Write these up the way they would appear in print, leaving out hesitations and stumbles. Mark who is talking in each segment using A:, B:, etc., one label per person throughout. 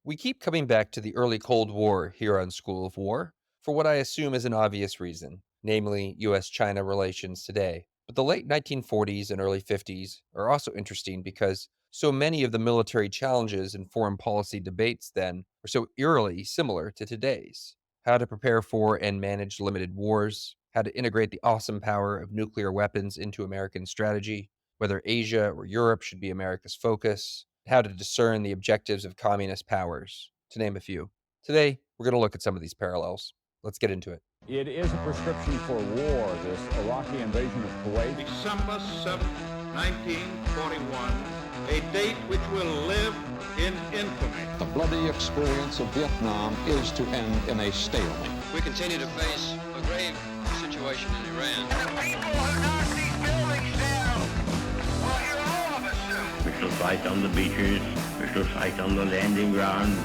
A: We keep coming back to the early Cold War here on School of War for what I assume is an obvious reason, namely US China relations today. But the late 1940s and early 50s are also interesting because so many of the military challenges and foreign policy debates then are so eerily similar to today's. How to prepare for and manage limited wars, how to integrate the awesome power of nuclear weapons into American strategy, whether Asia or Europe should be America's focus, how to discern the objectives of communist powers, to name a few. Today, we're going to look at some of these parallels. Let's get into it.
B: It is a prescription for war, this Iraqi invasion of Kuwait.
C: December 7th, 1941, a date which will live in infamy.
D: The bloody experience of Vietnam is to end in a stalemate.
E: We continue to face a grave situation in Iran.
F: The people who knock these buildings down will hear all of us soon.
G: We shall fight on the beaches, we shall fight on the landing grounds,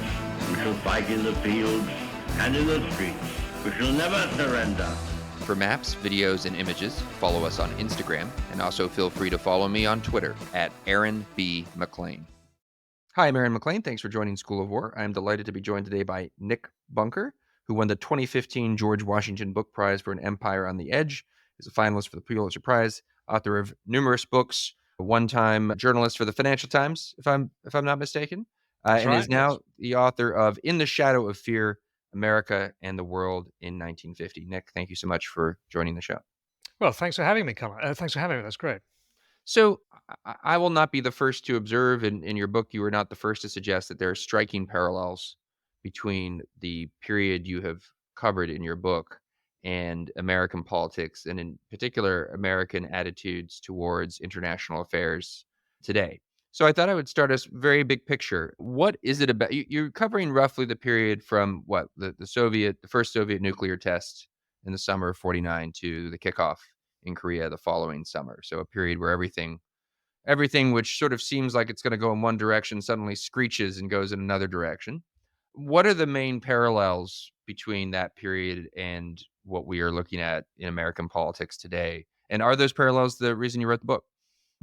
G: we shall fight in the fields and in the streets. We shall never surrender.
A: For maps, videos, and images, follow us on Instagram, and also feel free to follow me on Twitter at Aaron B. McLean. Hi, I'm Aaron McLean. Thanks for joining School of War. I'm delighted to be joined today by Nick Bunker, who won the 2015 George Washington Book Prize for An Empire on the Edge. He's a finalist for the Pulitzer Prize, author of numerous books, a one-time journalist for the Financial Times, if I'm not mistaken, and
H: right,
A: is now
H: yes.
A: the author of In the Shadow of Fear, America and the World in 1950. Nick, thank you so much for joining the show.
H: Well, thanks for having me, Colin. Thanks for having me. That's great.
A: So I will not be the first to observe, in your book, you were not the first to suggest that there are striking parallels between the period you have covered in your book and American politics, and in particular, American attitudes towards international affairs today. So I thought I would start us very big picture. What is it about? You're covering roughly the period from what the first Soviet nuclear test in the summer of '49 to the kickoff in Korea the following summer. So a period where everything which sort of seems like it's going to go in one direction suddenly screeches and goes in another direction. What are the main parallels between that period and what we are looking at in American politics today? And are those parallels the reason you wrote the book?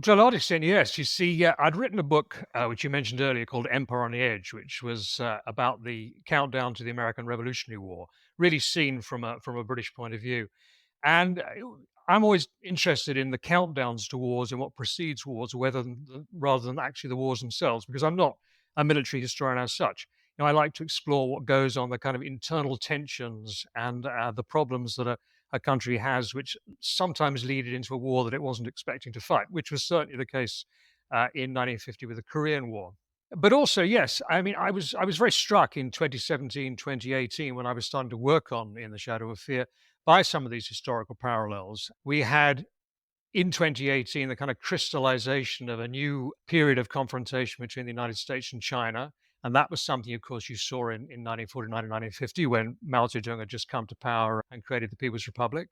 H: To a large extent, yes. You see, I'd written a book, which you mentioned earlier, called Empire on the Edge, which was about the countdown to the American Revolutionary War, really seen from a British point of view. And I'm always interested in the countdowns to wars and what precedes wars, rather than actually the wars themselves, because I'm not a military historian as such. I like to explore what goes on, the kind of internal tensions and the problems that a country has, which sometimes lead it into a war that it wasn't expecting to fight, which was certainly the case in 1950 with the Korean War. But also, yes, I mean, I was very struck in 2017, 2018, when I was starting to work on In the Shadow of Fear, by some of these historical parallels. We had in 2018 the kind of crystallization of a new period of confrontation between the United States and China. And that was something, of course, you saw in 1949 and 1950 when Mao Zedong had just come to power and created the People's Republic.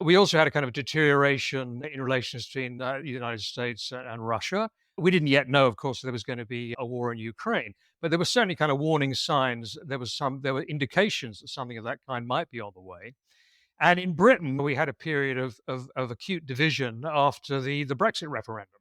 H: We also had a kind of deterioration in relations between the United States and Russia. We didn't yet know, of course, there was going to be a war in Ukraine, but there were certainly kind of warning signs. There were indications that something of that kind might be on the way. And in Britain, we had a period of acute division after the Brexit referendum.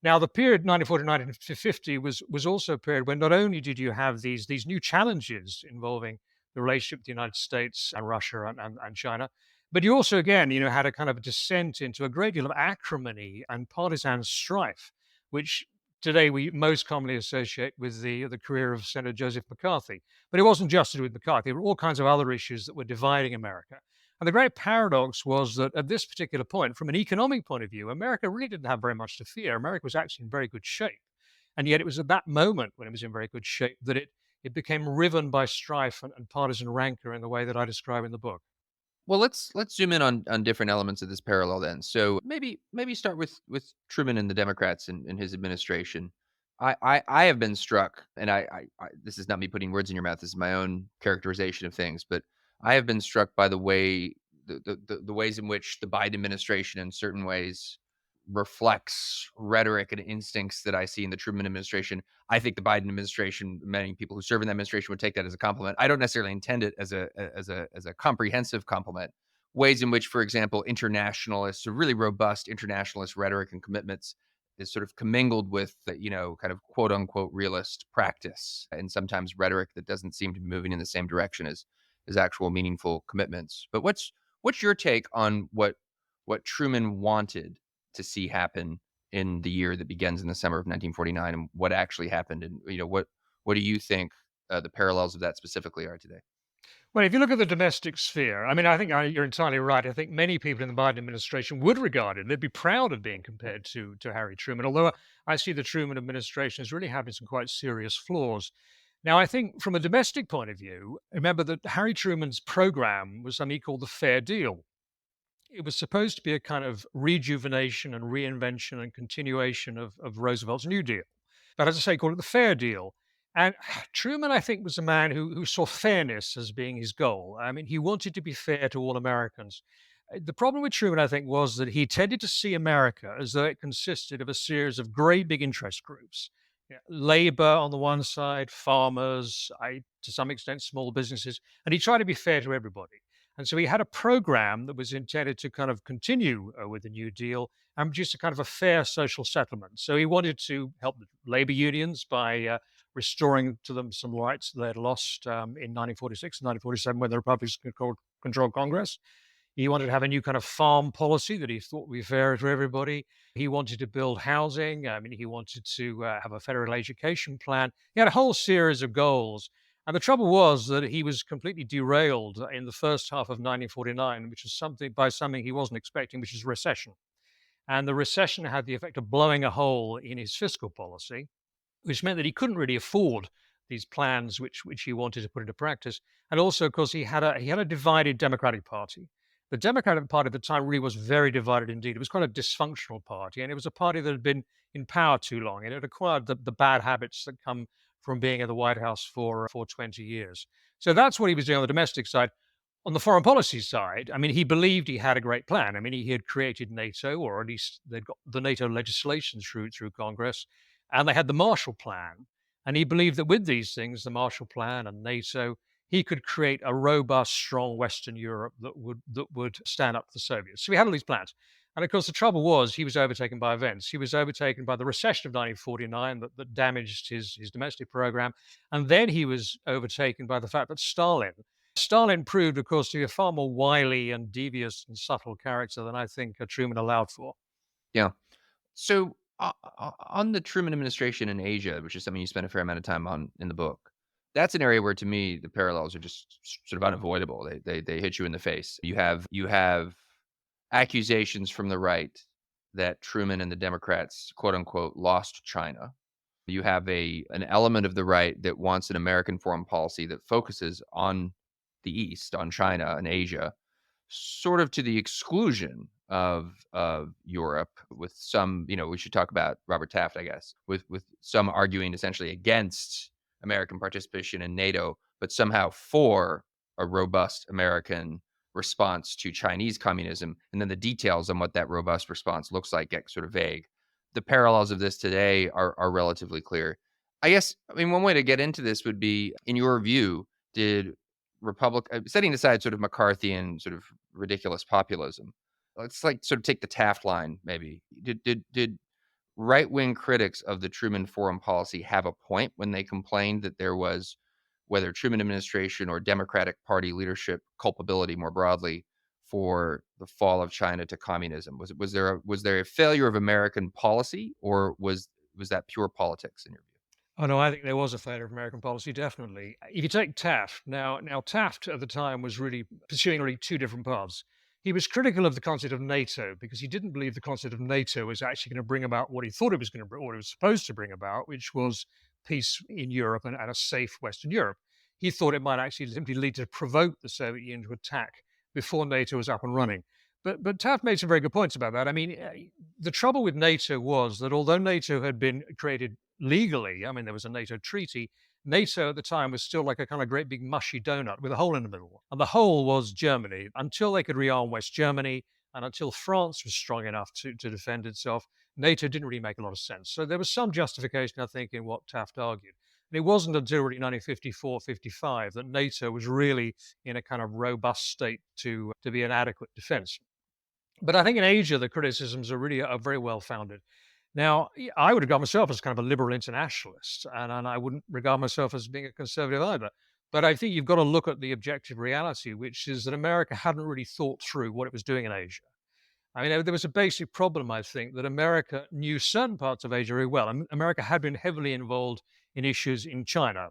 H: Now, the period 1949 to 1950 was also a period when not only did you have these new challenges involving the relationship with the United States and Russia and China, but you also, again, had a kind of a descent into a great deal of acrimony and partisan strife, which today we most commonly associate with the career of Senator Joseph McCarthy. But it wasn't just to do with McCarthy. There were all kinds of other issues that were dividing America. And the great paradox was that at this particular point, from an economic point of view, America really didn't have very much to fear. America was actually in very good shape. And yet it was at that moment when it was in very good shape that it became riven by strife and partisan rancor in the way that I describe in the book.
A: Well, let's zoom in on different elements of this parallel then. So maybe start with Truman and the Democrats and his administration. I have been struck, and I this is not me putting words in your mouth. This is my own characterization of things, but I have been struck by the way the ways in which the Biden administration, in certain ways, reflects rhetoric and instincts that I see in the Truman administration. I think the Biden administration, many people who serve in that administration would take that as a compliment. I don't necessarily intend it as a comprehensive compliment. Ways in which, for example, internationalists, or really robust internationalist rhetoric and commitments, is sort of commingled with the, kind of quote unquote realist practice and sometimes rhetoric that doesn't seem to be moving in the same direction as actual meaningful commitments. But what's your take on what Truman wanted to see happen in the year that begins in the summer of 1949 and what actually happened? And, what do you think the parallels of that specifically are today?
H: Well, if you look at the domestic sphere, I mean, I think you're entirely right. I think many people in the Biden administration would regard it. They'd be proud of being compared to Harry Truman. Although I see the Truman administration as really having some quite serious flaws. Now, I think from a domestic point of view, remember that Harry Truman's program was something he called the Fair Deal. It was supposed to be a kind of rejuvenation and reinvention and continuation of Roosevelt's New Deal. But as I say, he called it the Fair Deal. And Truman, I think, was a man who saw fairness as being his goal. I mean, he wanted to be fair to all Americans. The problem with Truman, I think, was that he tended to see America as though it consisted of a series of great big interest groups. Labor on the one side, farmers, to some extent, small businesses, and he tried to be fair to everybody. And so he had a program that was intended to kind of continue with the New Deal and produce a kind of a fair social settlement. So he wanted to help the labor unions by restoring to them some rights they had lost in 1946 and 1947 when the Republicans controlled Congress. He wanted to have a new kind of farm policy that he thought would be fair to everybody. He wanted to build housing. I mean, he wanted to have a federal education plan. He had a whole series of goals. And the trouble was that he was completely derailed in the first half of 1949, which was something he wasn't expecting, which is recession. And the recession had the effect of blowing a hole in his fiscal policy, which meant that he couldn't really afford these plans which he wanted to put into practice. And also, of course, he had a divided Democratic Party. The Democratic Party at the time really was very divided indeed. It was quite a dysfunctional party, and it was a party that had been in power too long, and it acquired the bad habits that come from being at the White House for 20 years. So that's what he was doing on the domestic side. On the foreign policy side, I mean, he believed he had a great plan. I mean, he had created NATO, or at least they'd got the NATO legislation through Congress, and they had the Marshall Plan. And he believed that with these things, the Marshall Plan and NATO, he could create a robust, strong Western Europe that would stand up to the Soviets. So he had all these plans. And of course, the trouble was he was overtaken by events. He was overtaken by the recession of 1949 that damaged his domestic program. And then he was overtaken by the fact that Stalin proved, of course, to be a far more wily and devious and subtle character than I think Truman allowed for.
A: Yeah. So, on the Truman administration in Asia, which is something you spend a fair amount of time on in the book, that's an area where, to me, the parallels are just sort of unavoidable. They hit you in the face. You have accusations from the right that Truman and the Democrats, quote unquote, lost China. You have an element of the right that wants an American foreign policy that focuses on the East, on China and Asia, sort of to the exclusion of Europe, with some, we should talk about Robert Taft, I guess, with some arguing essentially against American participation in NATO, but somehow for a robust American response to Chinese communism. And then the details on what that robust response looks like get sort of vague. The parallels of this today are relatively clear. I guess, I mean, one way to get into this would be, in your view, did setting aside sort of McCarthyan sort of ridiculous populism, let's like sort of take the Taft line maybe. Did right wing critics of the Truman foreign policy have a point when they complained that there was, whether Truman administration or Democratic Party leadership, culpability more broadly for the fall of China to communism? Was there a failure of American policy, or was that pure politics in your view?
H: Oh no, I think there was a failure of American policy, definitely. If you take Taft, now Taft at the time was really pursuing really two different paths. He was critical of the concept of NATO because he didn't believe the concept of NATO was actually going to bring about what he thought it was going to bring, what it was supposed to bring about, which was peace in Europe and a safe Western Europe. He thought it might actually simply lead to provoke the Soviet Union to attack before NATO was up and running. But Taft made some very good points about that. I mean, the trouble with NATO was that although NATO had been created legally, I mean, there was a NATO treaty. NATO at the time was still like a kind of great big mushy donut with a hole in the middle. And the hole was Germany. Until they could rearm West Germany and until France was strong enough to defend itself, NATO didn't really make a lot of sense. So there was some justification, I think, in what Taft argued. And it wasn't until really 1954, 55 that NATO was really in a kind of robust state to be an adequate defense. But I think in Asia, the criticisms are very well founded. Now, I would regard myself as kind of a liberal internationalist, and I wouldn't regard myself as being a conservative either. But I think you've got to look at the objective reality, which is that America hadn't really thought through what it was doing in Asia. I mean, there was a basic problem, I think, that America knew certain parts of Asia very well. America had been heavily involved in issues in China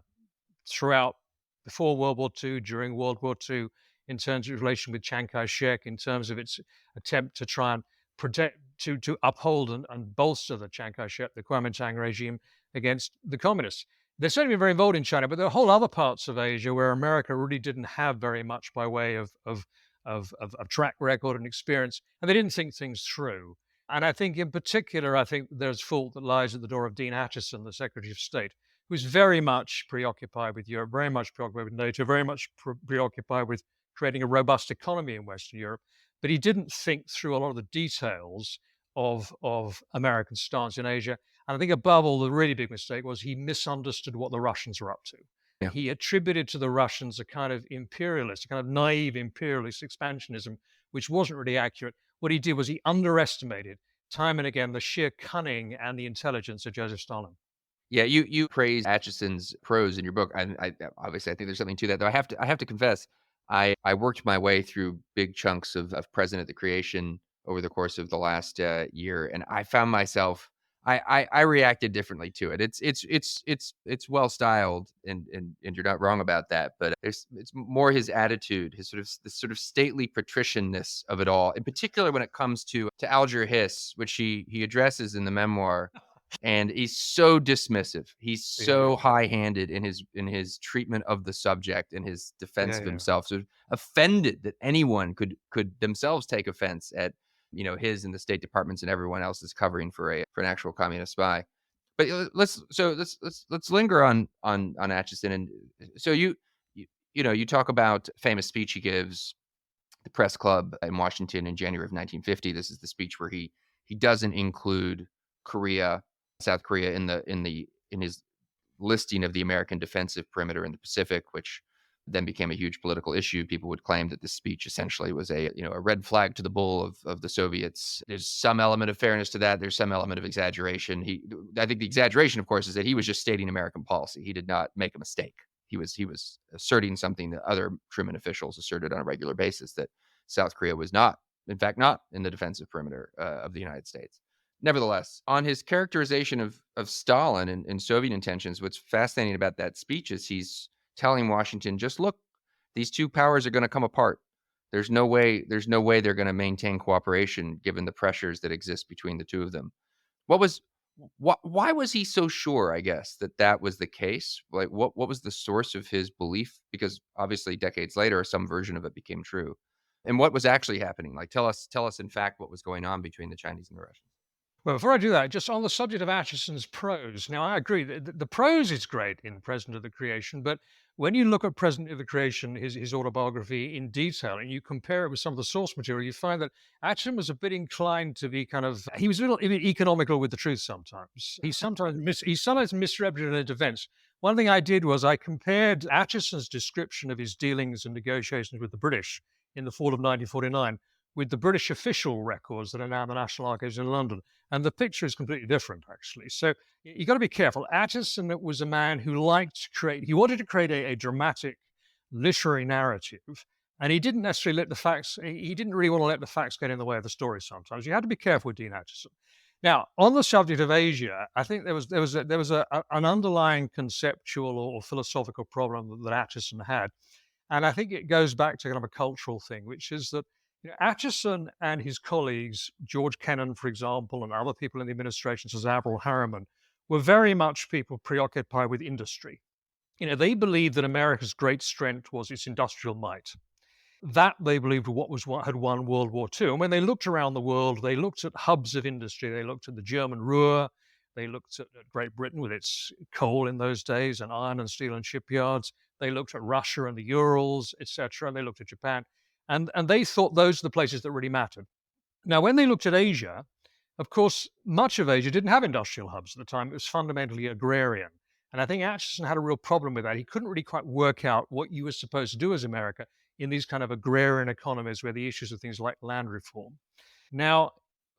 H: throughout before World War II, during World War II, in terms of its relation with Chiang Kai-shek, in terms of its attempt to try and protect, to uphold and bolster the Chiang Kai-shek, the Kuomintang regime against the communists. They've certainly been very involved in China, but there are whole other parts of Asia where America really didn't have very much by way of track record and experience, and they didn't think things through. And I think, in particular, I think there's fault that lies at the door of Dean Acheson, the Secretary of State, who's very much preoccupied with Europe, very much preoccupied with NATO, very much preoccupied with creating a robust economy in Western Europe. But he didn't think through a lot of the details of American stance in Asia. And I think above all, the really big mistake was he misunderstood what the Russians were up to.
A: Yeah.
H: He attributed to the Russians a kind of imperialist, a kind of naive imperialist expansionism, which wasn't really accurate. What he did was he underestimated time and again the sheer cunning and the intelligence of Joseph Stalin.
A: Yeah, you praise Atchison's prose in your book, and I obviously, I think there's something to that, though I have to confess, I worked my way through big chunks of President of the Creation over the course of the last, year, and I found myself I reacted differently to it. It's well styled, and you're not wrong about that, but it's more his attitude, his sort of the sort of stately patricianness of it all, in particular when it comes to Alger Hiss, which he addresses in the memoir, and he's so dismissive. He's
H: Yeah,
A: so high-handed in his treatment of the subject and his defense
H: yeah,
A: of
H: yeah.
A: himself. So offended that anyone could themselves take offense at, his and the State Department's and everyone else's covering for an actual communist spy. But let's linger on Atchison. And so you talk about famous speech he gives the press club in Washington in January of 1950. This is the speech where he doesn't include Korea, South Korea in his listing of the American defensive perimeter in the Pacific, which then became a huge political issue. People would claim that this speech essentially was a red flag to the bull of the Soviets. There's some element of fairness to that. There's some element of exaggeration. I think the exaggeration, of course, is that he was just stating American policy. He did not make a mistake. He was asserting something that other Truman officials asserted on a regular basis, that South Korea was not, in fact, not in the defensive perimeter of the United States. Nevertheless, on his characterization of Stalin and Soviet intentions, what's fascinating about that speech is he's telling Washington, just look, these two powers are going to come apart. There's no way they're going to maintain cooperation given the pressures that exist between the two of them. What was why was he so sure, I guess, that that was the case? Like, what was the source of his belief? Because obviously decades later, some version of it became true. And what was actually happening? Like, tell us in fact what was going on between the Chinese and the Russians.
H: Well, before I do that, just on the subject of Acheson's prose. Now, I agree that the prose is great in President of the Creation, but when you look at President of the Creation, his autobiography in detail, and you compare it with some of the source material, you find that Acheson was a bit inclined to be he was a little economical with the truth sometimes. He sometimes misrepresented events. One thing I did was I compared Acheson's description of his dealings and negotiations with the British in the fall of 1949 with the British official records that are now in the National Archives in London. And the picture is completely different, actually. So you got to be careful. Acheson was a man who he wanted to create a dramatic literary narrative. And he didn't necessarily he didn't really want to let the facts get in the way of the story sometimes. You had to be careful with Dean Acheson. Now, on the subject of Asia, I think an underlying conceptual or philosophical problem that Acheson had. And I think it goes back to kind of a cultural thing, which is that Acheson and his colleagues, George Kennan, for example, and other people in the administration, such as Averell Harriman, were very much people preoccupied with industry. They believed that America's great strength was its industrial might. That they believed what had won World War II. And when they looked around the world, they looked at hubs of industry. They looked at the German Ruhr. They looked at Great Britain with its coal in those days and iron and steel and shipyards. They looked at Russia and the Urals, etc. And they looked at Japan. And they thought those are the places that really mattered. Now, when they looked at Asia, of course, much of Asia didn't have industrial hubs at the time. It was fundamentally agrarian. And I think Acheson had a real problem with that. He couldn't really quite work out what you were supposed to do as America in these kind of agrarian economies where the issues are things like land reform. Now,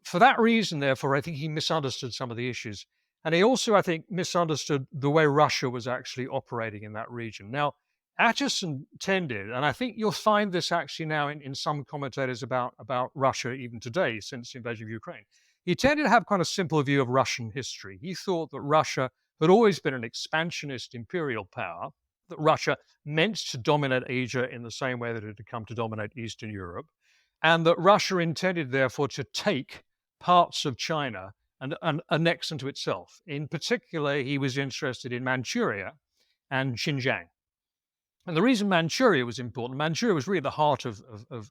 H: for that reason, therefore, I think he misunderstood some of the issues. And he also, I think, misunderstood the way Russia was actually operating in that region. Now, Acheson tended, and I think you'll find this actually now in some commentators about Russia even today, since the invasion of Ukraine. He tended to have kind of simple view of Russian history. He thought that Russia had always been an expansionist imperial power, that Russia meant to dominate Asia in the same way that it had come to dominate Eastern Europe, and that Russia intended, therefore, to take parts of China and annex them to itself. In particular, he was interested in Manchuria and Xinjiang. And the reason Manchuria was important, Manchuria was really the heart of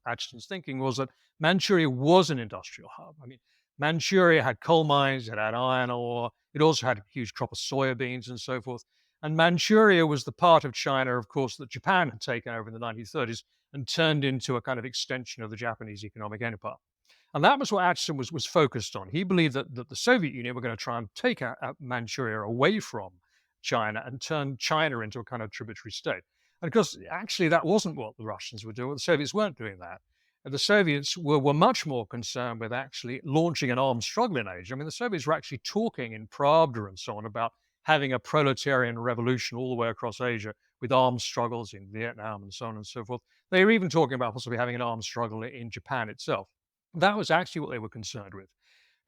H: Acheson's thinking, was that Manchuria was an industrial hub. I mean, Manchuria had coal mines, it had iron ore, it also had a huge crop of soybeans and so forth. And Manchuria was the part of China, of course, that Japan had taken over in the 1930s and turned into a kind of extension of the Japanese economic empire. And that was what Acheson was focused on. He believed that the Soviet Union were going to try and take Manchuria away from China and turn China into a kind of tributary state. And of course, actually, that wasn't what the Russians were doing. The Soviets weren't doing that. And the Soviets were much more concerned with actually launching an armed struggle in Asia. I mean, the Soviets were actually talking in Pravda and so on about having a proletarian revolution all the way across Asia with armed struggles in Vietnam and so on and so forth. They were even talking about possibly having an armed struggle in Japan itself. That was actually what they were concerned with.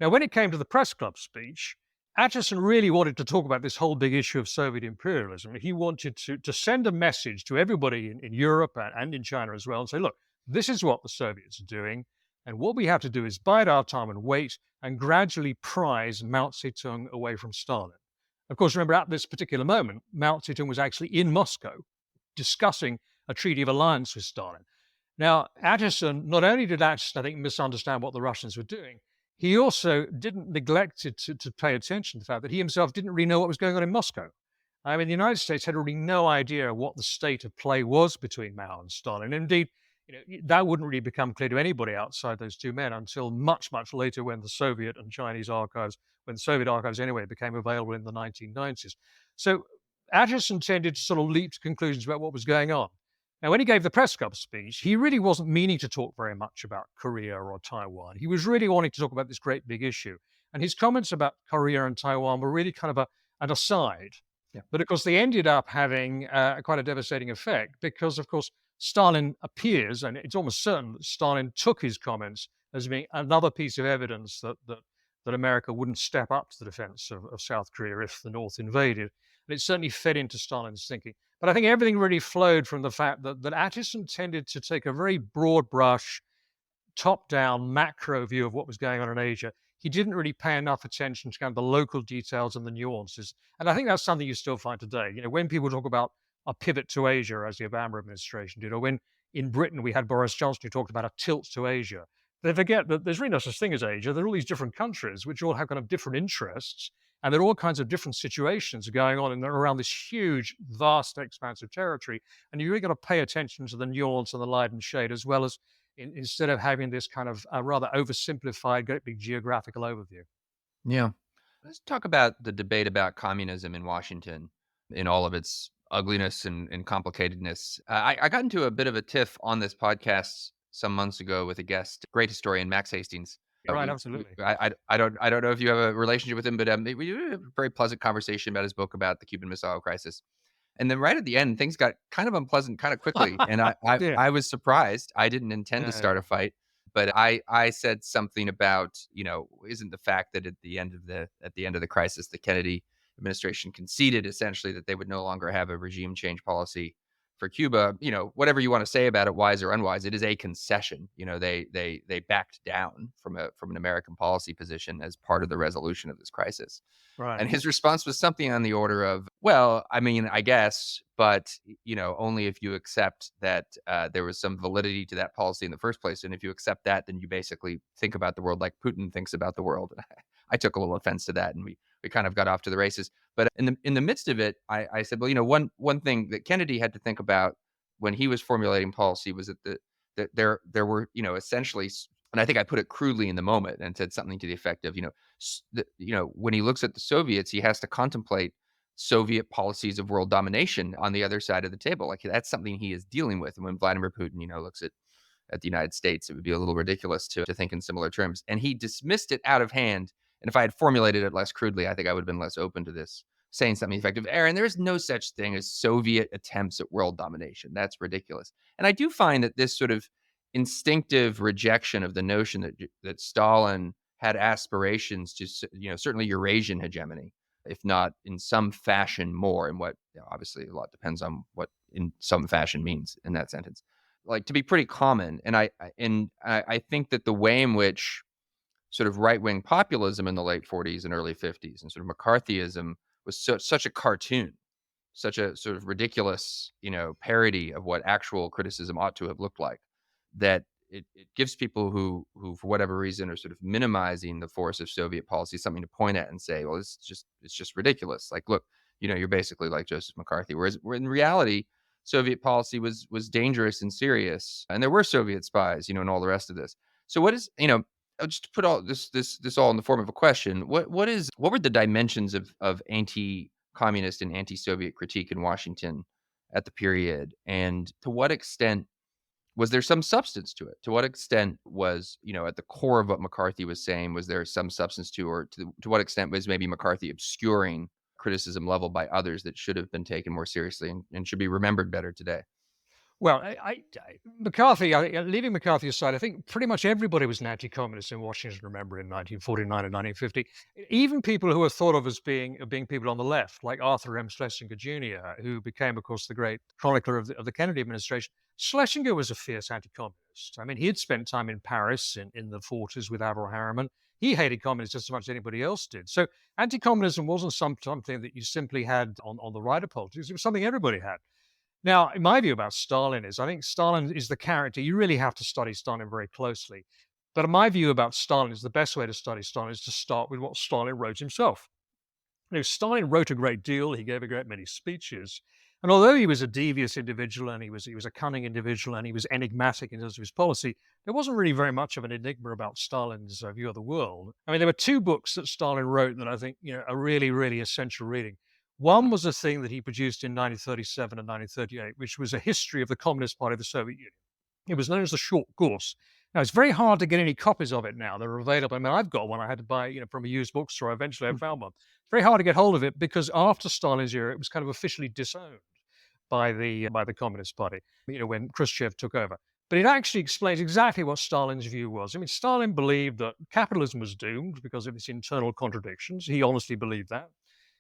H: Now, when it came to the press club speech, Acheson really wanted to talk about this whole big issue of Soviet imperialism. He wanted to send a message to everybody in Europe and in China as well and say, look, this is what the Soviets are doing. And what we have to do is bide our time and wait and gradually prize Mao Zedong away from Stalin. Of course, remember, at this particular moment, Mao Zedong was actually in Moscow discussing a treaty of alliance with Stalin. Now, Acheson, not only did Acheson, I think, misunderstand what the Russians were doing, he also didn't neglect to pay attention to the fact that he himself didn't really know what was going on in Moscow. I mean, the United States had really no idea what the state of play was between Mao and Stalin. Indeed, that wouldn't really become clear to anybody outside those two men until much, much later when the Soviet and Chinese archives, when the Soviet archives anyway, became available in the 1990s. So Acheson tended to sort of leap to conclusions about what was going on. Now, when he gave the press club speech, he really wasn't meaning to talk very much about Korea or Taiwan. He was really wanting to talk about this great big issue. And his comments about Korea and Taiwan were really kind of an aside.
A: Yeah.
H: But of course, they ended up having quite a devastating effect because, of course, Stalin appears, and it's almost certain that Stalin took his comments as being another piece of evidence that America wouldn't step up to the defense of South Korea if the North invaded. And it certainly fed into Stalin's thinking. But I think everything really flowed from the fact that Acheson tended to take a very broad brush, top-down, macro view of what was going on in Asia. He didn't really pay enough attention to kind of the local details and the nuances. And I think that's something you still find today. When people talk about a pivot to Asia, as the Obama administration did, or when in Britain we had Boris Johnson who talked about a tilt to Asia, they forget that there's really no such thing as Asia. There are all these different countries which all have kind of different interests, and there are all kinds of different situations going on in around this huge, vast, expansive territory. And you really got to pay attention to the nuance and the light and shade, as well as instead of having this kind of rather oversimplified, great big geographical overview.
A: Yeah. Let's talk about the debate about communism in Washington in all of its ugliness and complicatedness. I got into a bit of a tiff on this podcast some months ago with a guest, great historian, Max Hastings.
H: Right, absolutely.
A: I don't know if you have a relationship with him, but we had a very pleasant conversation about his book about the Cuban Missile Crisis. And then right at the end, things got kind of unpleasant kind of quickly. And
H: Yeah.
A: I was surprised. I didn't intend to start a fight, but I said something about, isn't the fact that at the end of the crisis, the Kennedy administration conceded essentially that they would no longer have a regime change policy for Cuba, whatever you want to say about it, wise or unwise, it is a concession. They backed down from an American policy position as part of the resolution of this crisis.
H: Right.
A: And his response was something on the order of, well, I mean, I guess, but, only if you accept that there was some validity to that policy in the first place. And if you accept that, then you basically think about the world like Putin thinks about the world. I took a little offense to that, and we kind of got off to the races. But in the midst of it, I said, well, one thing that Kennedy had to think about when he was formulating policy was that there were, essentially, and I think I put it crudely in the moment and said something to the effect of, when he looks at the Soviets, he has to contemplate Soviet policies of world domination on the other side of the table. Like, that's something he is dealing with. And when Vladimir Putin, looks at at the United States. It would be a little ridiculous to think in similar terms. And he dismissed it out of hand. And if I had formulated it less crudely, I think I would have been less open to this, saying something effective. Aaron, there is no such thing as Soviet attempts at world domination. That's ridiculous. And I do find that this sort of instinctive rejection of the notion that Stalin had aspirations to, certainly Eurasian hegemony, if not in some fashion more. And what, obviously a lot depends on what in some fashion means in that sentence, like, to be pretty common. And I think that the way in which sort of right wing populism in the late 40s and early 50s and sort of McCarthyism was such a cartoon, such a sort of ridiculous, parody of what actual criticism ought to have looked like, that it gives people who for whatever reason are sort of minimizing the force of Soviet policy something to point at and say, well, it's just ridiculous. Like, look, you're basically like Joseph McCarthy. Whereas in reality, Soviet policy was dangerous and serious, and there were Soviet spies, and all the rest of this. So what is, just to put all this all in the form of a question, what were the dimensions of anti-communist and anti-Soviet critique in Washington at the period, and to what extent was there some substance to it? To what extent was, at the core of what McCarthy was saying, was there some substance to, or to what extent was maybe McCarthy obscuring criticism leveled by others that should have been taken more seriously and should be remembered better today?
H: Well, McCarthy, leaving McCarthy aside, I think pretty much everybody was an anti-communist in Washington, remember, in 1949 and 1950. Even people who were thought of as being people on the left, like Arthur M. Schlesinger Jr., who became, of course, the great chronicler of the Kennedy administration. Schlesinger was a fierce anti-communist. I mean, he had spent time in Paris in the 40s with Averell Harriman. He hated communists just as much as anybody else did. So anti-communism wasn't something that you simply had on the right of politics. It was something everybody had. Now, in my view about Stalin is, I think Stalin is the character. You really have to study Stalin very closely. But my view about Stalin is the best way to study Stalin is to start with what Stalin wrote himself. Stalin wrote a great deal. He gave a great many speeches. And although he was a devious individual and he was a cunning individual and he was enigmatic in terms of his policy, there wasn't really very much of an enigma about Stalin's view of the world. I mean, there were two books that Stalin wrote that I think are really, really essential reading. One was a thing that he produced in 1937 and 1938, which was a history of the Communist Party of the Soviet Union. It was known as the Short Course. Now, it's very hard to get any copies of it now. They're available. I mean, I've got one. I had to buy, from a used bookstore. Eventually, I found one. It's very hard to get hold of it because after Stalin's era, it was kind of officially disowned by the Communist Party, when Khrushchev took over. But it actually explains exactly what Stalin's view was. I mean, Stalin believed that capitalism was doomed because of its internal contradictions. He honestly believed that.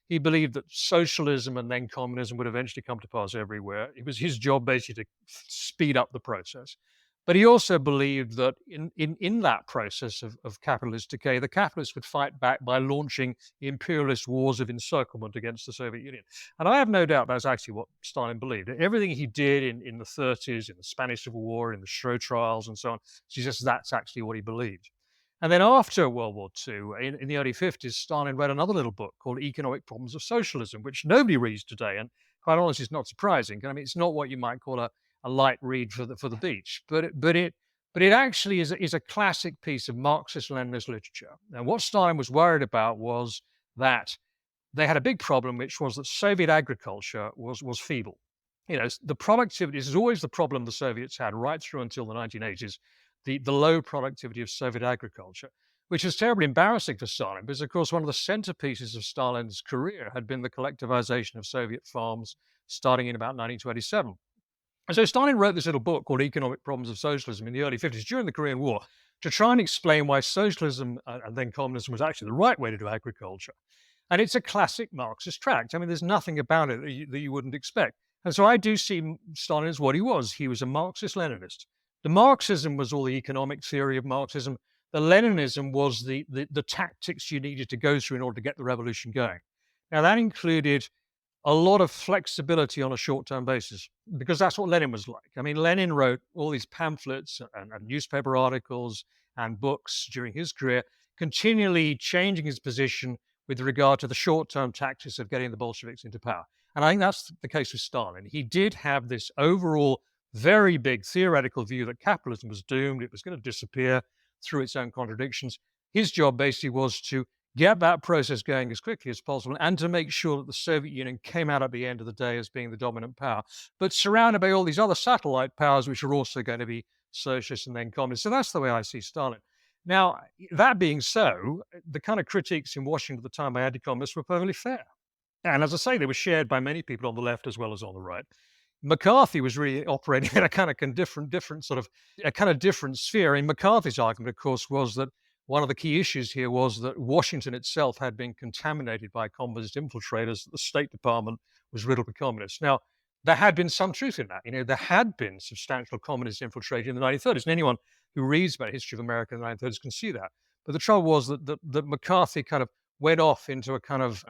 H: He believed that socialism and then communism would eventually come to pass everywhere. It was his job basically to speed up the process. But he also believed that in that process of capitalist decay, the capitalists would fight back by launching imperialist wars of encirclement against the Soviet Union. And I have no doubt that's actually what Stalin believed. Everything he did in the 30s, in the Spanish Civil War, in the Shro trials and so on, suggests that's actually what he believed. And then after World War II, in the early 50s, Stalin wrote another little book called Economic Problems of Socialism, which nobody reads today. And quite honestly, it's not surprising. I mean, it's not what you might call a light read for the beach, but it actually is a classic piece of Marxist-Leninist literature. And what Stalin was worried about was that they had a big problem, which was that Soviet agriculture was feeble. The productivity, this is always the problem the Soviets had right through until the 1980s, the low productivity of Soviet agriculture, which was terribly embarrassing for Stalin because, of course, one of the centerpieces of Stalin's career had been the collectivization of Soviet farms starting in about 1927. And so Stalin wrote this little book called Economic Problems of Socialism in the early 50s during the Korean War to try and explain why socialism and then communism was actually the right way to do agriculture. And it's a classic Marxist tract. I mean, there's nothing about it that you wouldn't expect. And so I do see Stalin as what he was. He was a Marxist-Leninist. The Marxism was all the economic theory of Marxism. The Leninism was the tactics you needed to go through in order to get the revolution going. Now, that included a lot of flexibility on a short-term basis, because that's what Lenin was like. I mean, Lenin wrote all these pamphlets and newspaper articles and books during his career, continually changing his position with regard to the short-term tactics of getting the Bolsheviks into power. And I think that's the case with Stalin. He did have this overall very big theoretical view that capitalism was doomed. It was going to disappear through its own contradictions. His job basically was to get that process going as quickly as possible and to make sure that the Soviet Union came out at the end of the day as being the dominant power, but surrounded by all these other satellite powers, which are also going to be socialist and then communist. So that's the way I see Stalin. Now, that being so, the kind of critiques in Washington at the time by anti-communists were perfectly fair. And as I say, they were shared by many people on the left as well as on the right. McCarthy was really operating in a kind of different sort of a kind of different sphere. And McCarthy's argument, of course, was that one of the key issues here was that Washington itself had been contaminated by communist infiltrators. The State Department was riddled with communists. Now, there had been some truth in that. There had been substantial communist infiltration in the 1930s, and anyone who reads about the history of America in the 1930s can see that. But the trouble was that McCarthy kind of went off into a kind of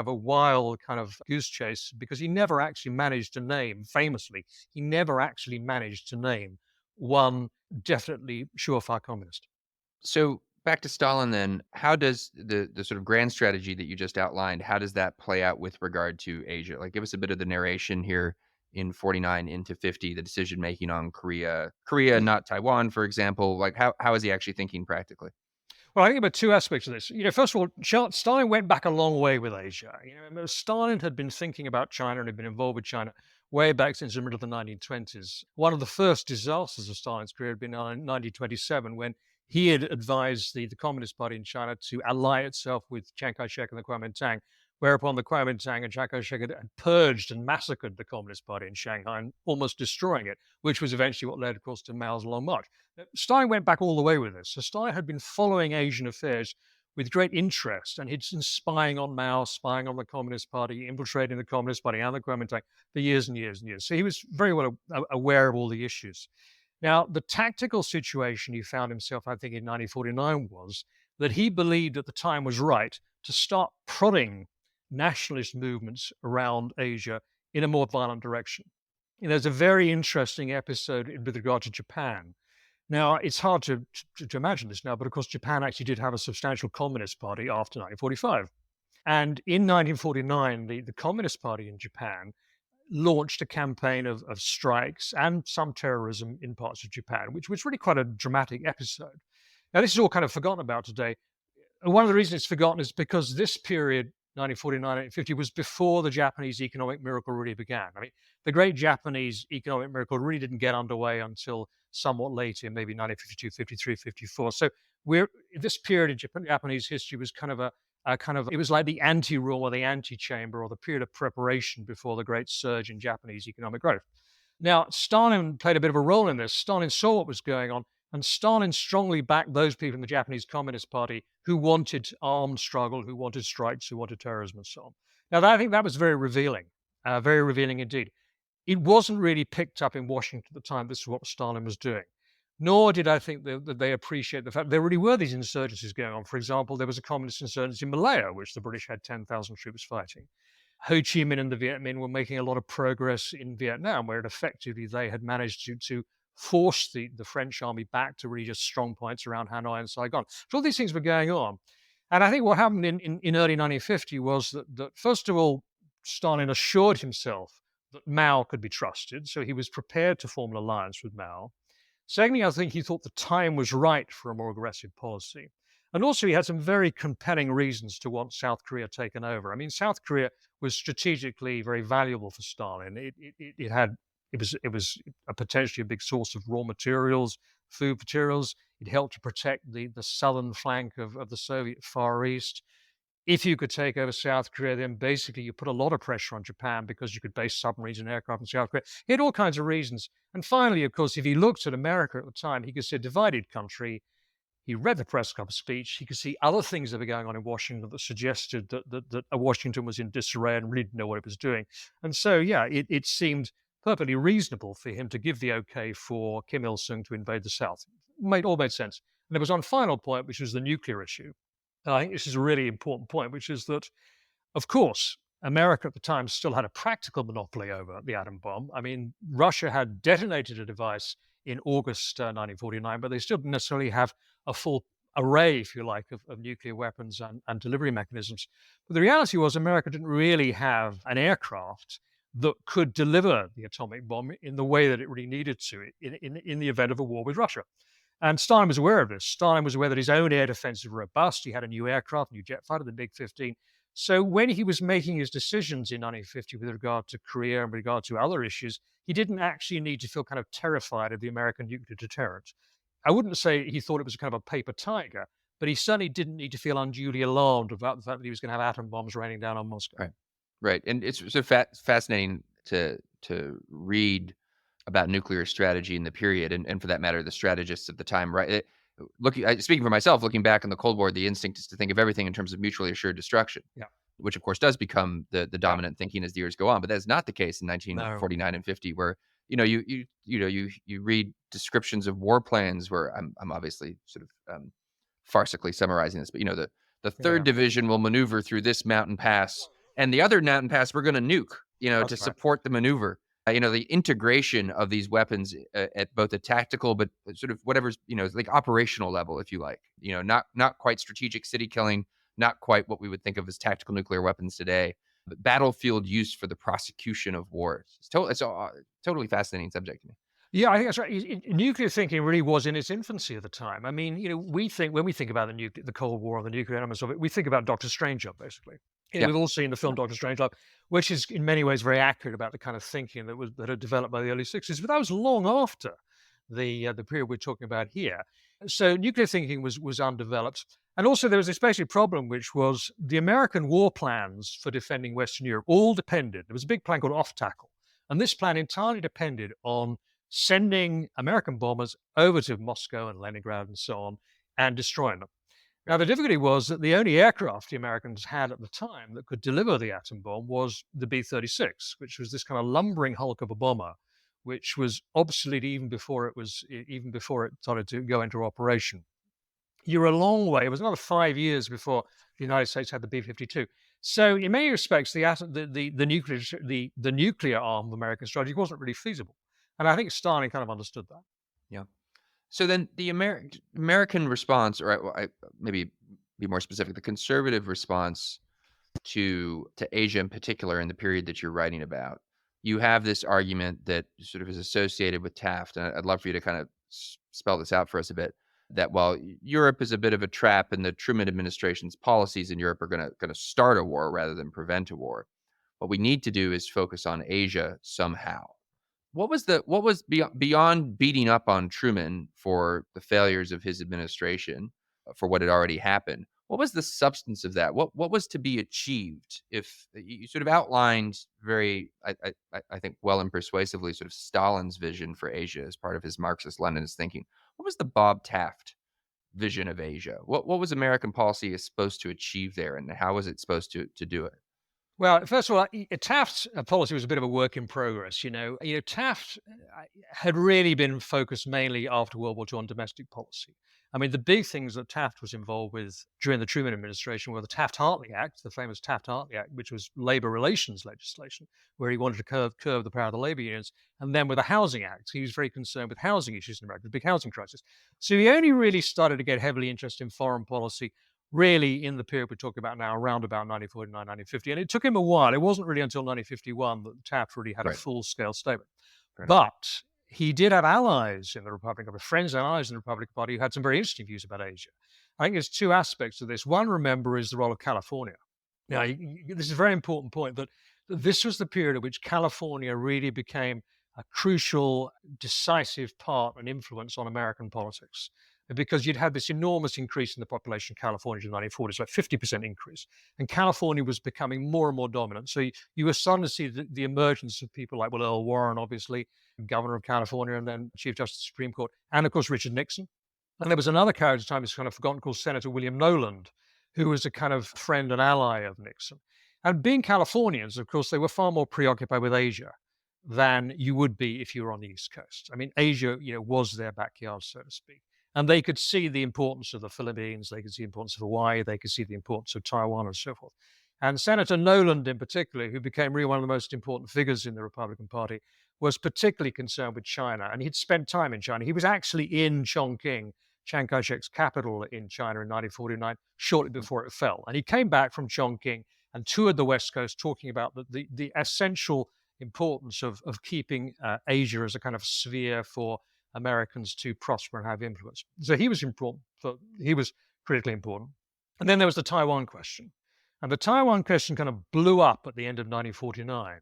H: a wild kind of goose chase because he never actually managed to name, famously, he never actually managed to name one definitely surefire communist.
A: So back to Stalin then, how does the sort of grand strategy that you just outlined, how does that play out with regard to Asia? Like, give us a bit of the narration here in 49 into 50, the decision making on Korea, not Taiwan, for example. Like, how is he actually thinking practically?
H: Well, I think about two aspects of this. First of all, Stalin went back a long way with Asia. Stalin had been thinking about China and had been involved with China way back since the middle of the 1920s. One of the first disasters of Stalin's career had been in 1927 when he had advised the Communist Party in China to ally itself with Chiang Kai-shek and the Kuomintang, whereupon the Kuomintang and Chiang Kai-shek had purged and massacred the Communist Party in Shanghai and almost destroying it, which was eventually what led, of course, to Mao's Long March. Stalin went back all the way with this. So Stalin had been following Asian affairs with great interest, and he'd been spying on Mao, spying on the Communist Party, infiltrating the Communist Party and the Kuomintang for years and years and years. So he was very well aware of all the issues. Now, the tactical situation he found himself, I think, in 1949 was that he believed that the time was right to start prodding nationalist movements around Asia in a more violent direction. There's a very interesting episode with regard to Japan. Now, it's hard to imagine this now, but of course, Japan actually did have a substantial communist party after 1945. And in 1949, the Communist Party in Japan launched a campaign of strikes and some terrorism in parts of Japan, which was really quite a dramatic episode. Now, this is all kind of forgotten about today. And one of the reasons it's forgotten is because this period, 1949-1950, was before the Japanese economic miracle really began. I mean, the great Japanese economic miracle really didn't get underway until somewhat later, maybe 1952, 53, 54. So this period in Japanese history was kind of it was like the ante-room or the antechamber or the period of preparation before the great surge in Japanese economic growth. Now, Stalin played a bit of a role in this. Stalin saw what was going on, and Stalin strongly backed those people in the Japanese Communist Party who wanted armed struggle, who wanted strikes, who wanted terrorism, and so on. Now, I think that was very revealing indeed. It wasn't really picked up in Washington at the time this is what Stalin was doing. Nor did I think that they appreciate the fact there really were these insurgencies going on. For example, there was a communist insurgency in Malaya, which the British had 10,000 troops fighting. Ho Chi Minh and the Viet Minh were making a lot of progress in Vietnam, where effectively they had managed to force the French army back to really just strong points around Hanoi and Saigon. So all these things were going on. And I think what happened in early 1950 was that first of all, Stalin assured himself that Mao could be trusted. So he was prepared to form an alliance with Mao. Secondly, I think he thought the time was right for a more aggressive policy. And also, he had some very compelling reasons to want South Korea taken over. I mean, South Korea was strategically very valuable for Stalin. It was a potentially a big source of raw materials, food materials. It helped to protect the southern flank of the Soviet Far East. If you could take over South Korea, then basically you put a lot of pressure on Japan because you could base submarines and aircraft in South Korea. He had all kinds of reasons. And finally, of course, if he looked at America at the time, he could see a divided country. He read the press conference speech. He could see other things that were going on in Washington that suggested that Washington was in disarray and really didn't know what it was doing. And so, yeah, it seemed perfectly reasonable for him to give the okay for Kim Il-sung to invade the South. All made sense. And there was one final point, which was the nuclear issue. I think this is a really important point, which is that, of course, America at the time still had a practical monopoly over the atom bomb. I mean, Russia had detonated a device in August 1949, but they still didn't necessarily have a full array, if you like, of nuclear weapons and delivery mechanisms. But the reality was America didn't really have an aircraft that could deliver the atomic bomb in the way that it really needed to in the event of a war with Russia. And Stalin was aware of this. Stalin was aware that his own air defenses were robust. He had a new aircraft, new jet fighter, the MiG-15. So when he was making his decisions in 1950 with regard to Korea and with regard to other issues, he didn't actually need to feel kind of terrified of the American nuclear deterrent. I wouldn't say he thought it was kind of a paper tiger, but he certainly didn't need to feel unduly alarmed about the fact that he was going to have atom bombs raining down on Moscow.
A: Right. Right, and it's so fascinating to read about nuclear strategy in the period, and for that matter, the strategists of the time, right? Speaking for myself, looking back on the Cold War, the instinct is to think of everything in terms of mutually assured destruction,
H: Yeah.
A: which of course does become the
H: Yeah.
A: dominant thinking as the years go on. But that's not the case in
H: No.
A: 1949 and 50, where you read descriptions of war plans where I'm obviously sort of farcically summarizing this, but the third
H: Yeah.
A: division will maneuver through this mountain pass, and the other mountain pass we're going to nuke, to
H: That's right.
A: support the maneuver. The integration of these weapons at both a tactical, but sort of whatever's, like operational level, if you like, not quite strategic city killing, not quite what we would think of as tactical nuclear weapons today, but battlefield use for the prosecution of wars. It's a totally fascinating subject to me.
H: Yeah, I think that's right. Nuclear thinking really was in its infancy at the time. I mean, when we think about the Cold War and the nuclear elements of it, we think about Doctor Strangelove, basically.
A: Yeah.
H: We've all seen the film Doctor Strangelove, which is in many ways very accurate about the kind of thinking that had developed by the early 60s. But that was long after the period we're talking about here. So nuclear thinking was undeveloped. And also there was this basic problem, which was the American war plans for defending Western Europe all depended. There was a big plan called Off Tackle. And this plan entirely depended on sending American bombers over to Moscow and Leningrad and so on and destroying them. Now, the difficulty was that the only aircraft the Americans had at the time that could deliver the atom bomb was the B 36, which was this kind of lumbering hulk of a bomber, which was obsolete even before it started to go into operation. You're a long way. It was another 5 years before the United States had the B 52. So, in many respects, the nuclear arm of American strategy wasn't really feasible. And I think Stalin kind of understood that.
A: Yeah. So then the American response, or maybe be more specific, the conservative response to Asia in particular in the period that you're writing about. You have this argument that sort of is associated with Taft, and I'd love for you to kind of spell this out for us a bit. That while Europe is a bit of a trap, and the Truman administration's policies in Europe are going to start a war rather than prevent a war, what we need to do is focus on Asia somehow. What was beyond beating up on Truman for the failures of his administration, for what had already happened? What was the substance of that? What was to be achieved? If you sort of outlined very, I think, well and persuasively, sort of Stalin's vision for Asia as part of his Marxist-Leninist thinking. What was the Bob Taft vision of Asia? What was American policy supposed to achieve there, and how was it supposed to do it?
H: Well, first of all, Taft's policy was a bit of a work in progress. Taft had really been focused mainly after World War II on domestic policy. I mean, the big things that Taft was involved with during the Truman administration were the Taft-Hartley Act, the famous Taft-Hartley Act, which was labor relations legislation, where he wanted to curb the power of the labor unions, and then with the Housing Act. He was very concerned with housing issues in America, the big housing crisis. So he only really started to get heavily interested in foreign policy really in the period we're talking about now, around about 1949, 1950. And it took him a while. It wasn't really until 1951 that Taft really had a
A: Right.
H: full-scale statement.
A: Fair enough.
H: But he did have allies in the Republican Party, friends and allies in the Republican Party who had some very interesting views about Asia. I think there's two aspects to this. One, remember, is the role of California. Now, this is a very important point, that this was the period at which California really became a crucial, decisive part and influence on American politics, because you'd had this enormous increase in the population of California in the 1940s, like 50% increase. And California was becoming more and more dominant. So you were starting to see the emergence of people like, well, Earl Warren, obviously, governor of California, and then Chief Justice of the Supreme Court, and of course, Richard Nixon. And there was another character at the time, it's kind of forgotten, called Senator William Noland, who was a kind of friend and ally of Nixon. And being Californians, of course, they were far more preoccupied with Asia than you would be if you were on the East Coast. I mean, Asia, was their backyard, so to speak. And they could see the importance of the Philippines, they could see the importance of Hawaii, they could see the importance of Taiwan and so forth. And Senator Noland in particular, who became really one of the most important figures in the Republican Party, was particularly concerned with China. And he'd spent time in China. He was actually in Chongqing, Chiang Kai-shek's capital in China in 1949, shortly before it fell. And he came back from Chongqing and toured the West Coast, talking about the essential importance of keeping Asia as a kind of sphere for Americans to prosper and have influence. So he was important. He was critically important. And then there was the Taiwan question. And the Taiwan question kind of blew up at the end of 1949.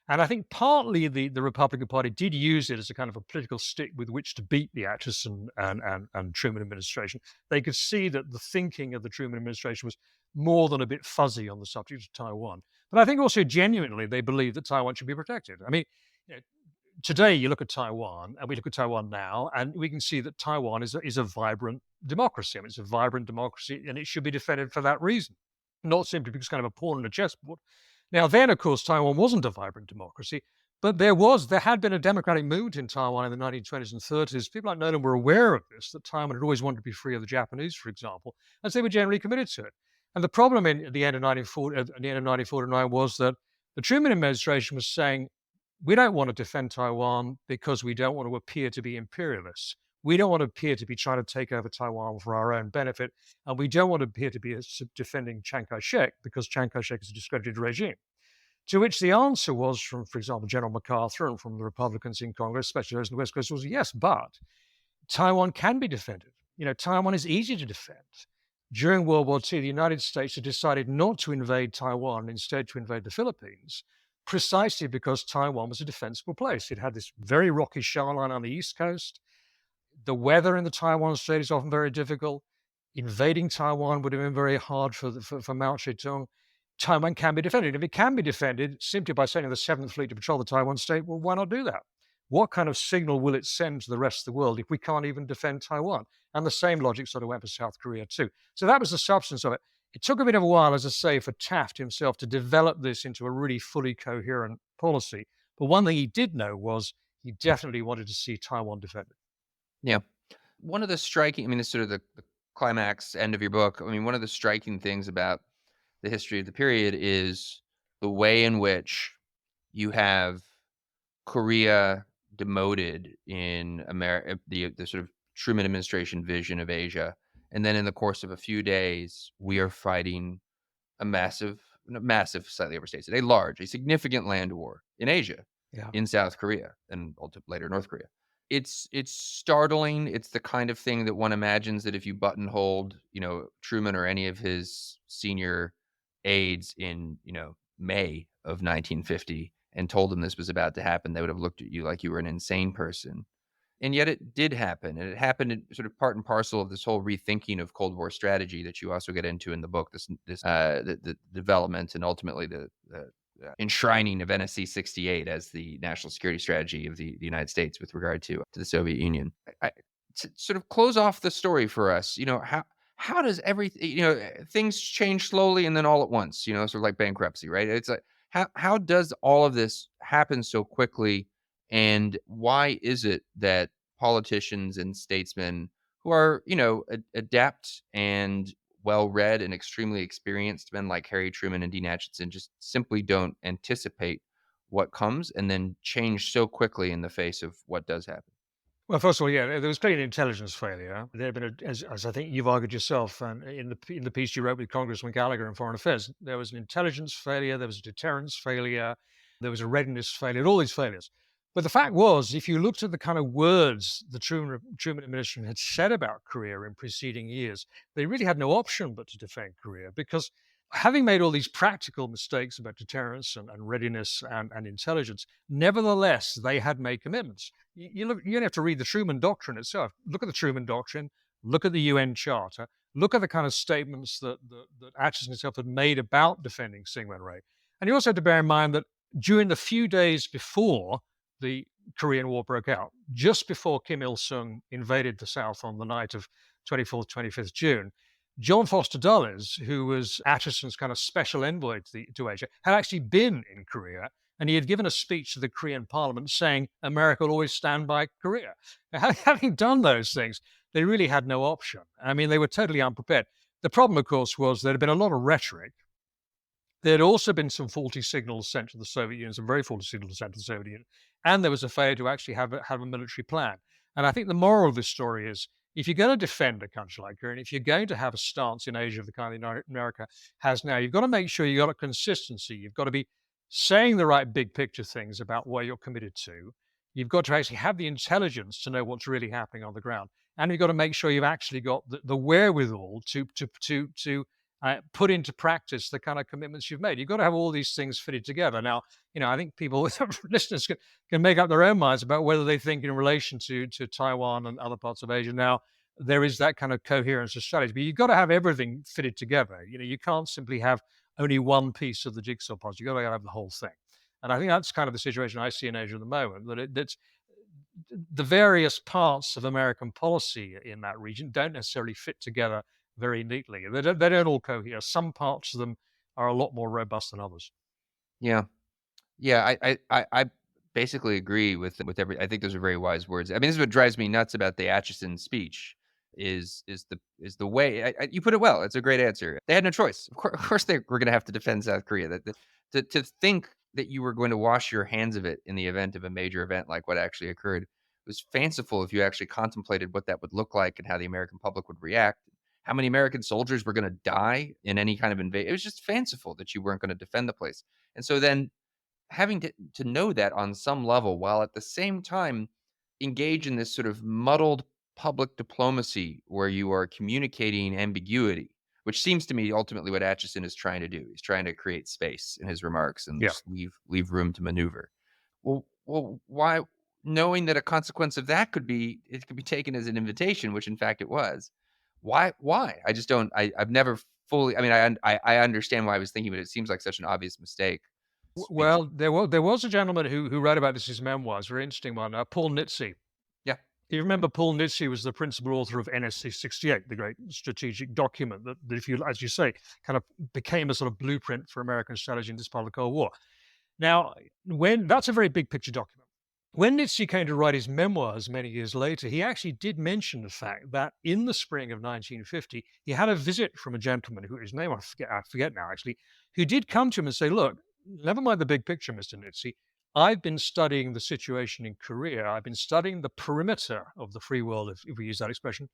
H: And I think partly the Republican Party did use it as a kind of a political stick with which to beat the Atchison and Truman administration. They could see that the thinking of the Truman administration was more than a bit fuzzy on the subject of Taiwan. But I think also genuinely they believe that Taiwan should be protected. I mean, you know, today you look at Taiwan, and we look at Taiwan now, and we can see that Taiwan is a vibrant democracy. I mean, it's a vibrant democracy, and it should be defended for that reason, not simply because kind of a pawn on a chessboard. Now, then, of course, Taiwan wasn't a vibrant democracy, but there had been a democratic movement in Taiwan in the 1920s and 30s. People like Nolan were aware of this, that Taiwan had always wanted to be free of the Japanese, for example, and so they were generally committed to it. And the problem at the end of 1949 was that the Truman administration was saying, we don't want to defend Taiwan because we don't want to appear to be imperialists. We don't want to appear to be trying to take over Taiwan for our own benefit. And we don't want to appear to be defending Chiang Kai-shek because Chiang Kai-shek is a discredited regime. To which the answer was from, for example, General MacArthur and from the Republicans in Congress, especially those in the West Coast, was yes, but Taiwan can be defended. Taiwan is easy to defend. During World War II, the United States had decided not to invade Taiwan, instead to invade the Philippines, precisely because Taiwan was a defensible place. It had this very rocky shoreline on the East Coast. The weather in the Taiwan Strait is often very difficult. Invading Taiwan would have been very hard for Mao Zedong. Taiwan can be defended. If it can be defended simply by sending the 7th Fleet to patrol the Taiwan Strait, well, why not do that? What kind of signal will it send to the rest of the world if we can't even defend Taiwan? And the same logic sort of went for South Korea too. So that was the substance of it. It took a bit of a while, as I say, for Taft himself to develop this into a really fully coherent policy. But one thing he did know was he definitely wanted to see Taiwan defended.
A: Yeah. One of the striking, I mean, this is sort of the climax end of your book. I mean, one of the striking things about the history of the period is the way in which you have Korea demoted in America, the sort of Truman administration vision of Asia. And then in the course of a few days, we are fighting a massive, slightly overstated, a significant land war in Asia, in South Korea, and later North Korea. It's startling. It's the kind of thing that one imagines that if you buttonholed, Truman or any of his senior aides in, May of 1950 and told them this was about to happen, they would have looked at you like you were an insane person. And yet it did happen. And it happened sort of part and parcel of this whole rethinking of Cold War strategy that you also get into in the book, the development and ultimately the enshrining of NSC 68 as the national security strategy of the United States with regard to the Soviet Union. To sort of close off the story for us, how does everything, things change slowly and then all at once, sort of like bankruptcy, right? It's like, how does all of this happen so quickly? And why is it that politicians and statesmen who are, adept and well-read and extremely experienced men like Harry Truman and Dean Acheson just simply don't anticipate what comes and then change so quickly in the face of what does happen?
H: Well, first of all, there was clearly an intelligence failure. There had been, as I think you've argued yourself, and in the piece you wrote with Congressman Gallagher in Foreign Affairs, there was an intelligence failure, there was a deterrence failure, there was a readiness failure, all these failures. But the fact was, if you looked at the kind of words the Truman administration had said about Korea in preceding years, they really had no option but to defend Korea, because having made all these practical mistakes about deterrence and readiness and intelligence, nevertheless, they had made commitments. You don't have to read the Truman Doctrine itself. Look at the Truman Doctrine, look at the UN Charter, look at the kind of statements that Acheson himself had made about defending Syngman Rhee. And you also have to bear in mind that during the few days before the Korean War broke out, just before Kim Il-sung invaded the South on the night of 24th, 25th June, John Foster Dulles, who was Acheson's kind of special envoy to Asia, had actually been in Korea, and he had given a speech to the Korean parliament saying America will always stand by Korea. Now, having done those things, they really had no option. I mean, they were totally unprepared. The problem, of course, was there had been a lot of rhetoric. There had also been some faulty signals sent to the Soviet Union, some very faulty signals sent to the Soviet Union, and there was a failure to actually have a military plan. And I think the moral of this story is, if you're going to defend a country like Korea, and if you're going to have a stance in Asia of the kind that America has now, you've got to make sure you've got a consistency. You've got to be saying the right big picture things about where you're committed to. You've got to actually have the intelligence to know what's really happening on the ground. And you've got to make sure you've actually got the wherewithal to put into practice the kind of commitments you've made. You've got to have all these things fitted together. Now, I think people, listeners, can make up their own minds about whether they think in relation to Taiwan and other parts of Asia now there is that kind of coherence of strategy. But you've got to have everything fitted together. You can't simply have only one piece of the jigsaw puzzle. You've got to have the whole thing. And I think that's kind of the situation I see in Asia at the moment, that's the various parts of American policy in that region don't necessarily fit together very neatly. They don't all cohere. Some parts of them are a lot more robust than others.
A: Yeah. Yeah, I basically agree with every. I think those are very wise words. I mean, this is what drives me nuts about the Atchison speech is the way you put it well. It's a great answer. They had no choice. Of course, they were going to have to defend South Korea. To think that you were going to wash your hands of it in the event of a major event like what actually occurred was fanciful. If you actually contemplated what that would look like and how the American public would react, how many American soldiers were going to die in any kind of invasion. It was just fanciful that you weren't going to defend the place. And so then having to know that on some level while at the same time engage in this sort of muddled public diplomacy where you are communicating ambiguity, which seems to me ultimately what Atchison is trying to do. He's trying to create space in his remarks and
H: Yeah.
A: just leave room to maneuver. Well, why? Knowing that a consequence of that could be it could be taken as an invitation, which in fact it was. Why? Why? I just don't. I've never fully. I mean, I understand why I was thinking, but it seems like such an obvious mistake. Speech.
H: Well, there was a gentleman who wrote about this in his memoirs, very interesting one, Paul Nitze.
A: Yeah.
H: You remember Paul Nitze was the principal author of NSC 68, the great strategic document that if you, as you say, kind of became a sort of blueprint for American strategy in this part of the Cold War. Now, when that's a very big picture document. When Nitze came to write his memoirs many years later, he actually did mention the fact that in the spring of 1950, he had a visit from a gentleman whose name I forget now actually, who did come to him and say, "Look, never mind the big picture, Mr. Nitze. I've been studying the situation in Korea. I've been studying the perimeter of the free world, if we use that expression.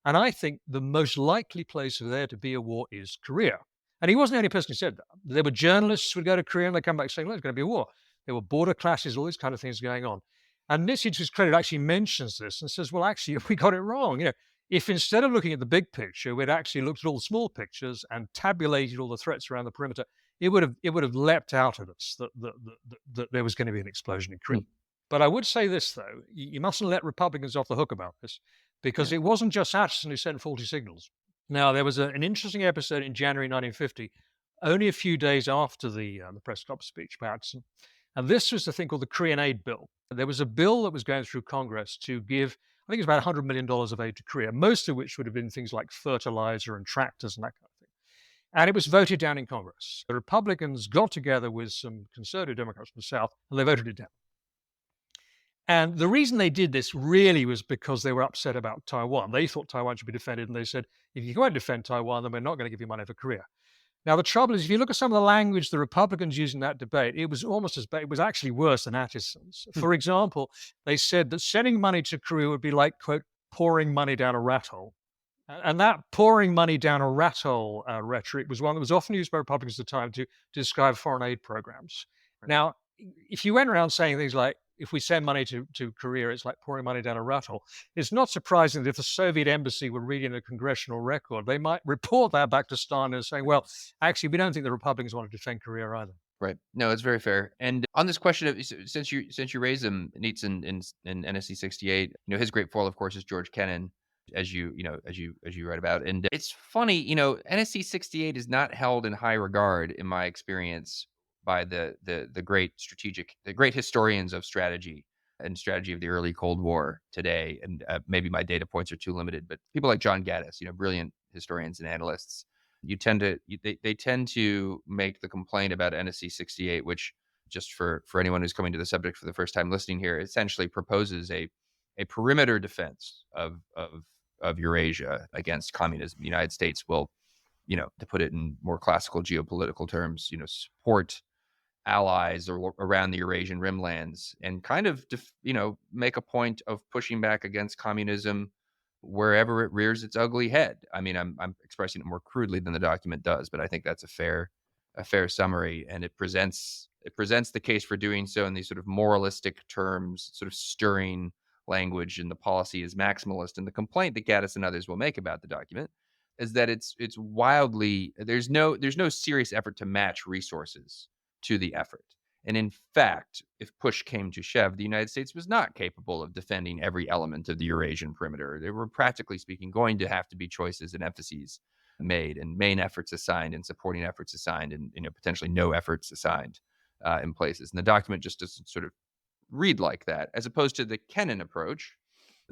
H: And I think the most likely place for there to be a war is Korea." And he wasn't the only person who said that. There were journalists who would go to Korea and they come back saying, "Well, there's going to be a war." There were border clashes, all these kind of things going on. And Nitze, to his credit, actually mentions this and says, "Well, actually, we got it wrong. If instead of looking at the big picture, we'd actually looked at all the small pictures and tabulated all the threats around the perimeter, it would have leapt out at us that there was going to be an explosion in Korea."
A: Hmm.
H: But I would say this, though: you mustn't let Republicans off the hook about this, because
A: Yeah.
H: it wasn't just Atchison who sent faulty signals. Now, there was an interesting episode in January 1950, only a few days after the press club speech by Atchison, and this was the thing called the Korean Aid Bill. There was a bill that was going through Congress to give, I think it was about $100 million of aid to Korea, most of which would have been things like fertilizer and tractors and that kind of thing. And it was voted down in Congress. The Republicans got together with some conservative Democrats from the South and they voted it down. And the reason they did this really was because they were upset about Taiwan. They thought Taiwan should be defended, and they said, if you won't defend Taiwan, then we're not going to give you money for Korea. Now, the trouble is, if you look at some of the language the Republicans used in that debate, it was almost as bad. It was actually worse than Atchison's. For example, they said that sending money to Korea would be like, quote, pouring money down a rat hole. And that pouring money down a rat hole rhetoric was one that was often used by Republicans at the time to describe foreign aid programs. Now, if you went around saying things like, if we send money to Korea, it's like pouring money down a rat hole, it's not surprising that if the Soviet embassy were reading the congressional record, they might report that back to Stalin and saying, well, actually, we don't think the Republicans want to defend Korea either.
A: Right. No, it's very fair. And on this question of since you raised him, Neats in NSC 68, his great foil, of course, is George Kennan, as you write about. And it's funny, NSC 68 is not held in high regard in my experience by the great historians of strategy and strategy of the early Cold War today. And maybe my data points are too limited, but people like John Gaddis, brilliant historians and analysts, they tend to make the complaint about NSC 68, which, just for anyone who's coming to the subject for the first time listening here, essentially proposes a perimeter defense of Eurasia against communism. The United States will, to put it in more classical geopolitical terms, support allies around the Eurasian rimlands and kind of make a point of pushing back against communism wherever it rears its ugly head. I mean, I'm expressing it more crudely than the document does, but I think that's a fair summary, and it presents the case for doing so in these sort of moralistic terms, sort of stirring language, and the policy is maximalist. And the complaint that Gaddis and others will make about the document is that it's wildly there's no serious effort to match resources to the effort. And in fact, if push came to shove, the United States was not capable of defending every element of the Eurasian perimeter. There were, practically speaking, going to have to be choices and emphases made, and main efforts assigned, and supporting efforts assigned, and potentially no efforts assigned in places. And the document just doesn't sort of read like that, as opposed to the Kennan approach,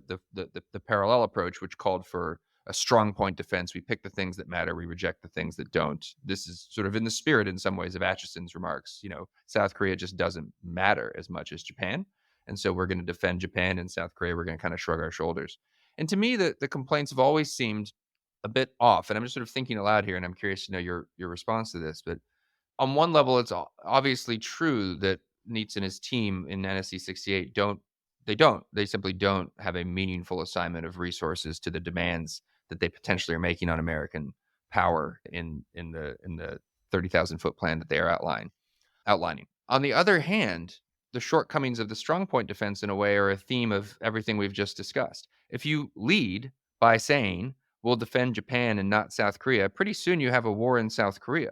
A: the parallel approach, which called for a strong point defense. We pick the things that matter, we reject the things that don't. This is sort of in the spirit, in some ways, of Atchison's remarks. South Korea just doesn't matter as much as Japan, and so we're going to defend Japan, and South Korea we're going to kind of shrug our shoulders. And to me, the complaints have always seemed a bit off. And I'm just sort of thinking aloud here, and I'm curious to know your response to this. But on one level, it's obviously true that Neitz and his team in NSC 68 they simply don't have a meaningful assignment of resources to the demands that they potentially are making on American power in the 30,000-foot plan that they are outlining. On the other hand, the shortcomings of the strong point defense, in a way, are a theme of everything we've just discussed. If you lead by saying we'll defend Japan and not South Korea, pretty soon you have a war in South Korea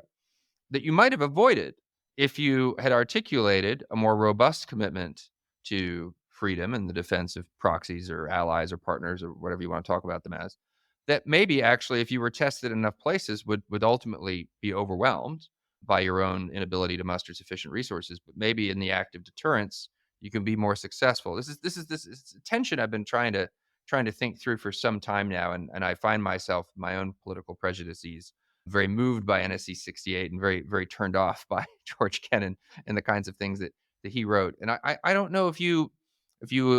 A: that you might have avoided if you had articulated a more robust commitment to freedom and the defense of proxies or allies or partners or whatever you want to talk about them as. That maybe, actually, if you were tested in enough places, would ultimately be overwhelmed by your own inability to muster sufficient resources. But maybe in the act of deterrence, you can be more successful. This is a tension I've been trying to think through for some time now, and I find myself, my own political prejudices, very moved by NSC 68 and very, very turned off by George Kennan and the kinds of things that he wrote. And I don't know if you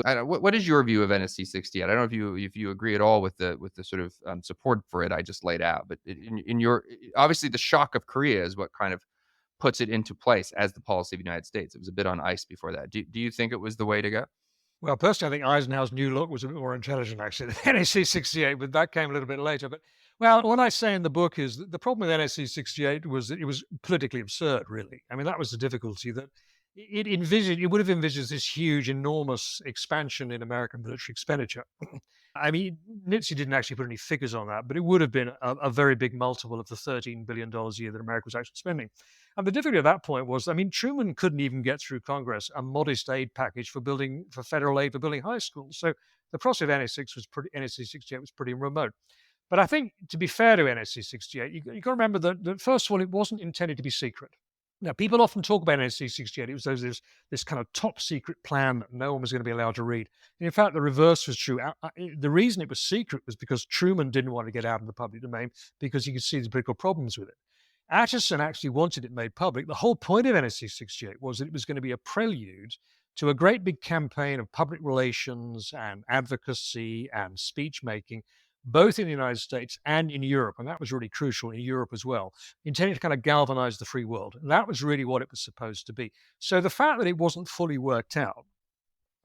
A: I don't, what is your view of NSC 68? I don't know if you agree at all with the sort of support for it I just laid out. But in your, obviously, the shock of Korea is what kind of puts it into place as the policy of the United States. It was a bit on ice before that. Do you think it was the way to go?
H: Well, personally, I think Eisenhower's new look was a bit more intelligent, actually, than NSC 68, but that came a little bit later. But, well, what I say in the book is that the problem with NSC 68 was that it was politically absurd, really. I mean, that was the difficulty, that it would have envisaged this huge, enormous expansion in American military expenditure. I mean, Nitze didn't actually put any figures on that, but it would have been a very big multiple of the $13 billion a year that America was actually spending. And the difficulty at that point was, I mean, Truman couldn't even get through Congress a modest aid package for federal aid for building high schools. So the process of NSC 68 was pretty remote. But I think, to be fair to NSC 68, you've got to remember that, first of all, it wasn't intended to be secret. Now, people often talk about NSC 68. It was this kind of top secret plan that no one was going to be allowed to read. And in fact, the reverse was true. The reason it was secret was because Truman didn't want to get out in the public domain, because he could see the political problems with it. Atchison actually wanted it made public. The whole point of NSC 68 was that it was going to be a prelude to a great big campaign of public relations and advocacy and speech making, both in the United States and in Europe. And that was really crucial, in Europe as well, intending to kind of galvanize the free world. And that was really what it was supposed to be. So the fact that it wasn't fully worked out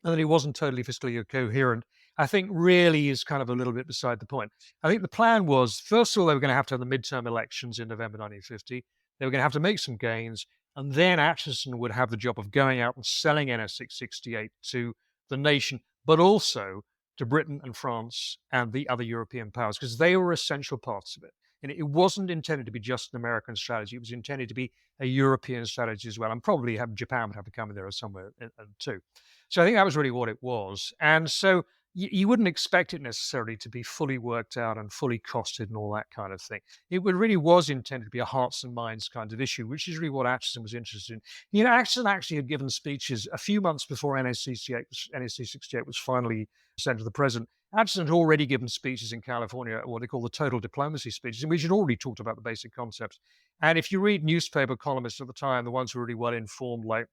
H: and that it wasn't totally fiscally coherent, I think really is kind of a little bit beside the point. I think the plan was, first of all, they were going to have the midterm elections in November 1950. They were going to have to make some gains. And then Atchison would have the job of going out and selling NSC 68 to the nation, but also to Britain and France and the other European powers, because they were essential parts of it. And it wasn't intended to be just an American strategy. It was intended to be a European strategy as well. And probably Japan would have to come in there somewhere too. So I think that was really what it was. And so you wouldn't expect it necessarily to be fully worked out and fully costed and all that kind of thing. It really was intended to be a hearts and minds kind of issue, which is really what Atchison was interested in. You know, Atchison actually had given speeches a few months before NSC 68 was finally sent to the president. Atchison had already given speeches in California, what they call the total diplomacy speeches, in which he'd already talked about the basic concepts. And if you read newspaper columnists at the time, the ones who were really well informed, like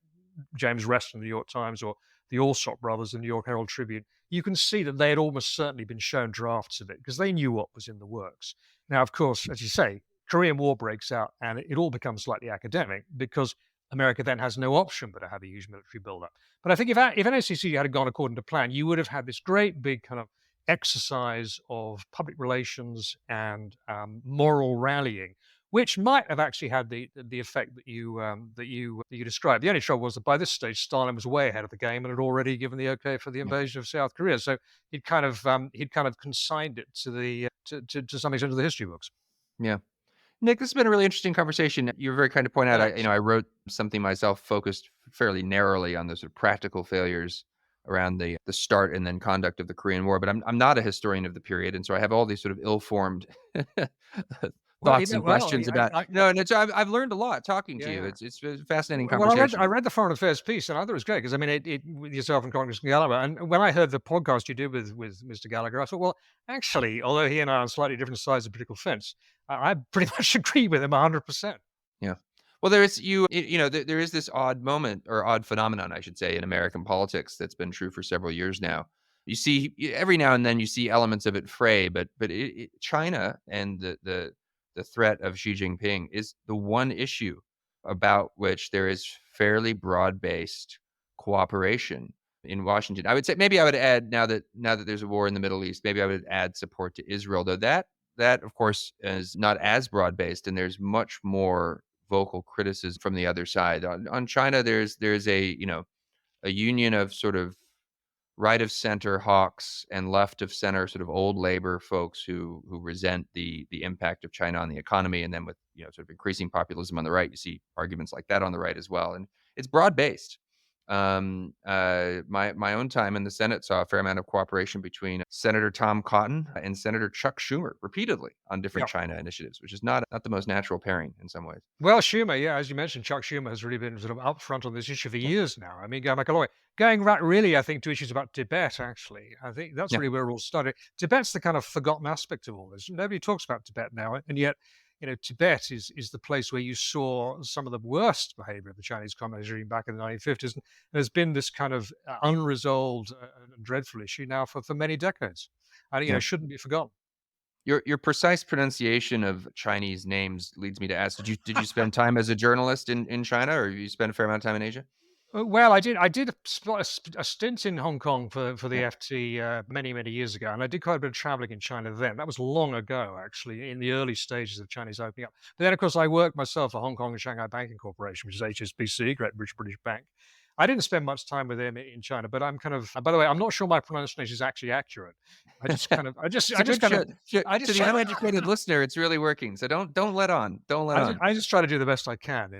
H: James Reston, the New York Times, or the Alsop brothers, the New York Herald Tribune, you can see that they had almost certainly been shown drafts of it because they knew what was in the works. Now, of course, as you say, Korean War breaks out and it all becomes slightly academic because America then has no option but to have a huge military buildup. But I think if NSCC had gone according to plan, you would have had this great big kind of exercise of public relations and moral rallying, which might have actually had the effect that you described. The only trouble was that by this stage, Stalin was way ahead of the game and had already given the okay for the
A: Yeah.
H: invasion of South Korea. So he'd kind of consigned it to the to some extent to the history books.
A: Yeah. Nick, this has been a really interesting conversation. You're very kind to point out,
H: Thanks.
A: I wrote something myself focused fairly narrowly on the sort of practical failures around the start and then conduct of the Korean War, but I'm not a historian of the period, and so I have all these sort of ill-formed
H: Well,
A: thoughts and
H: well,
A: questions about. No, and I've learned a lot talking to you.
H: yeah.
A: It's a fascinating
H: Well, I read
A: conversation.
H: I read the Foreign Affairs piece, and I thought it was great because I mean, it with yourself and Congressman Gallagher. And when I heard the podcast you did with Mr. Gallagher, I thought, well, actually, although he and I are on slightly different sides of the political fence, I pretty much agree with him 100%.
A: Yeah. Well, there is there is this odd moment or odd phenomenon, I should say, in American politics that's been true for several years now. You see every now and then you see elements of it fray, but China and the threat of Xi Jinping is the one issue about which there is fairly broad-based cooperation in Washington. I would say maybe I would add now that there's a war in the Middle East, maybe I would add support to Israel, though that of course is not as broad-based, and there's much more vocal criticism from the other side. On China, there's a union of sort of right of center hawks and left of center sort of old labor folks who resent the impact of China on the economy, and then with sort of increasing populism on the right, you see arguments like that on the right as well, and it's broad based. My own time in the Senate saw a fair amount of cooperation between Senator Tom Cotton and Senator Chuck Schumer repeatedly on different
H: Yeah.
A: China initiatives, which is not the most natural pairing in some ways.
H: Well, Schumer, yeah, as you mentioned, Chuck Schumer has really been sort of upfront on this issue for years now. I mean, going back a long way, going back really, I think, to issues about Tibet. Actually, I think that's
A: Yeah,
H: really where it all started. Tibet's the kind of forgotten aspect of all this. Nobody talks about Tibet now, and yet, Tibet is the place where you saw some of the worst behavior of the Chinese Communist regime back in the 1950s. And there's been this kind of unresolved and dreadful issue now for many decades, and
A: yeah.
H: shouldn't be forgotten.
A: Your precise pronunciation of Chinese names leads me to ask: did you spend time as a journalist in China, or you spent a fair amount of time in Asia?
H: Well, I did a stint in Hong Kong for the
A: Yeah.
H: FT many years ago, and I did quite a bit of traveling in China then. That was long ago, actually, in the early stages of Chinese opening up. But then, of course, I worked myself for Hong Kong and Shanghai Banking Corporation, which is HSBC, Great British Bank. I didn't spend much time with them in China, but I'm kind of. By the way, I'm not sure my pronunciation is actually accurate. I just kind of, I just,
A: It's
H: I
A: a
H: just
A: good
H: kind of,
A: show.
H: I
A: To
H: just
A: the
H: try,
A: uneducated listener, it's really working. So don't let on. Don't let on.
H: I just try to do the best I can.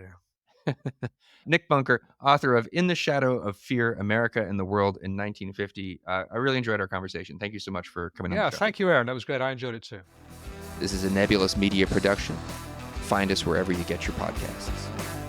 A: Nick Bunker, author of In the Shadow of Fear, America and the World in 1950. I really enjoyed our conversation. Thank you so much for coming on the
H: Yeah,
A: show.
H: thank you, Aaron. That was great. I enjoyed it too.
A: This is a Nebulous Media production. Find us wherever you get your podcasts.